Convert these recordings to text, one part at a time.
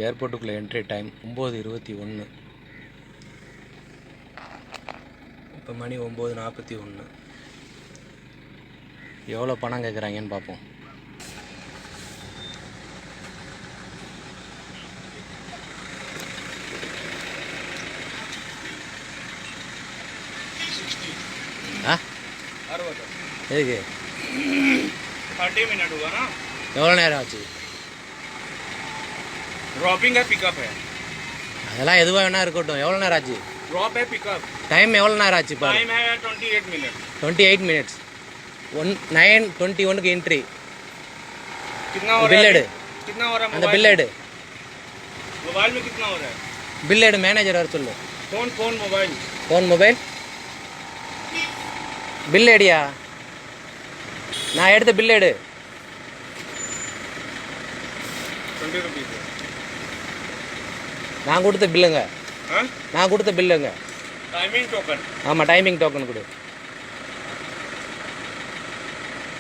ஏர்போர்ட்டுக்குள்ளே entry time 9:21. இப்போ மணி 9:41. எவ்வளோ பணம் கேட்குறாங்கன்னு பார்ப்போம். எதுக்கு 30 मिनट हुआ ना? எவ்வளோ நேரம் ஆச்சு? ड्रॉपिंग है पिकअप है. அதெல்லாம் எதுவாக வேணா இருக்கட்டும். எவ்வளோ நேரம் ஆச்சு? ड्रॉप है पिकअप. டைம் எவ்வளோ நேரம் ஆச்சு? இப்போ टाइम है 28 मिनट. 28 मिनट्स. 9:21 என்ட்ரி. कितना हो रहा है? बिल एड. कितना हो रहा है? அந்த பில் எடு. मोबाइल में कितना हो रहा है? பில் எடு. மேனேஜர் வர சொல்லு. Phone mobile. Phone mobile bill எடியா? நான் எடுத்த பில் எடு. 20 रुपीस. நான் கொடுத்த பில்லுங்க. நான் கொடுத்த பில்லுங்க. Timing token. ஆமாம், டைமிங் டோக்கன் கொடு.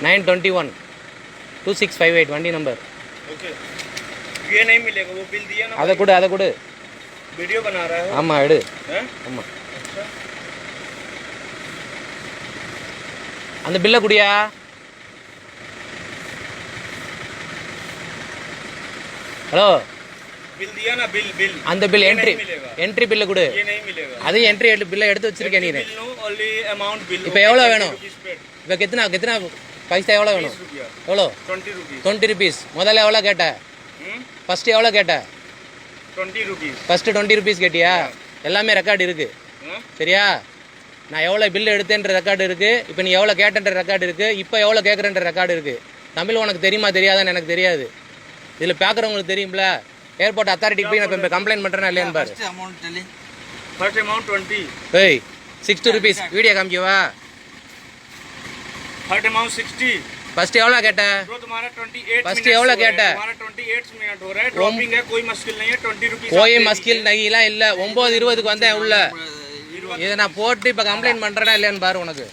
9:21 2658 வண்டி நம்பர். ओके. ये नहीं मिलेगा, वो बिल दिया ना. அதை கொடு, அதை கொடு. वीडियो बना रहा है. ஆமாம், எடு. हैं? ஆமாம், अच्छा. அந்த பில்லை குடியா? ஹலோ, बिल दिया ना, बिल. அந்த பில் என்ட்ரி பில்லை கொடு. ये नहीं मिलेगा. அது என்ட்ரி பில்லை எடுத்து வச்சிருக்கேன். நீ bill no, only amount bill. இப்போ எவ்வளோ வேணும்? இப்போ கித்தனா பைசா எவ்வளோ வேணும்? எவ்வளோ? 20 रुपीस. 20 रुपीस. முதல்ல எவ்வளோ கேட்ட? ஃபஸ்ட்டு எவ்வளோ கேட்ட? 20 रुपीस. ஃபஸ்ட்டு 20 रुपीस கேட்டியா? எல்லாமே ரெக்கார்டு இருக்குது. சரியா? நான் எவ்வளோ பில் எடுத்தேன்ற ரெக்கார்டு இருக்குது. இப்போ நீ எவ்வளோ கேட்டன்ற ரெக்கார்டு இருக்குது. இப்போ எவ்வளோ கேட்குறன்ற ரெக்கார்டு இருக்குது. தமிழ் உனக்கு தெரியுமா தெரியாதான்னு எனக்கு தெரியாது. இதில் பார்க்குறவங்களுக்கு தெரியும்ல. ஏர்போர்ட் அத்தாரிட்டிக்கு போய் நான் இப்போ கம்ப்ளைண்ட் பண்ணுறேன்னா இல்லையான்னு பாரு. First amount 20. ஏய், 60 रुपीस. வீடியோ காமிக்கவா? First amount 60. ஃபஸ்ட்டு எவ்வளோ கேட்ட? ब्रो तुम्हारा 28 फर्स्ट எவ்வளோ கேட்ட? तुम्हारा 28 मिनट हो रहा है. ड्रॉपिंग है, कोई मुश्किल नहीं है. 20 रुपीस. कोई मुश्किल नहीं இல்லை. 9:20 வந்தேன் உள்ள. இதை நான் போட்டு இப்போ கம்ப்ளைண்ட் பண்ணுறேன்னா இல்லையான்னு பாரு உனக்கு.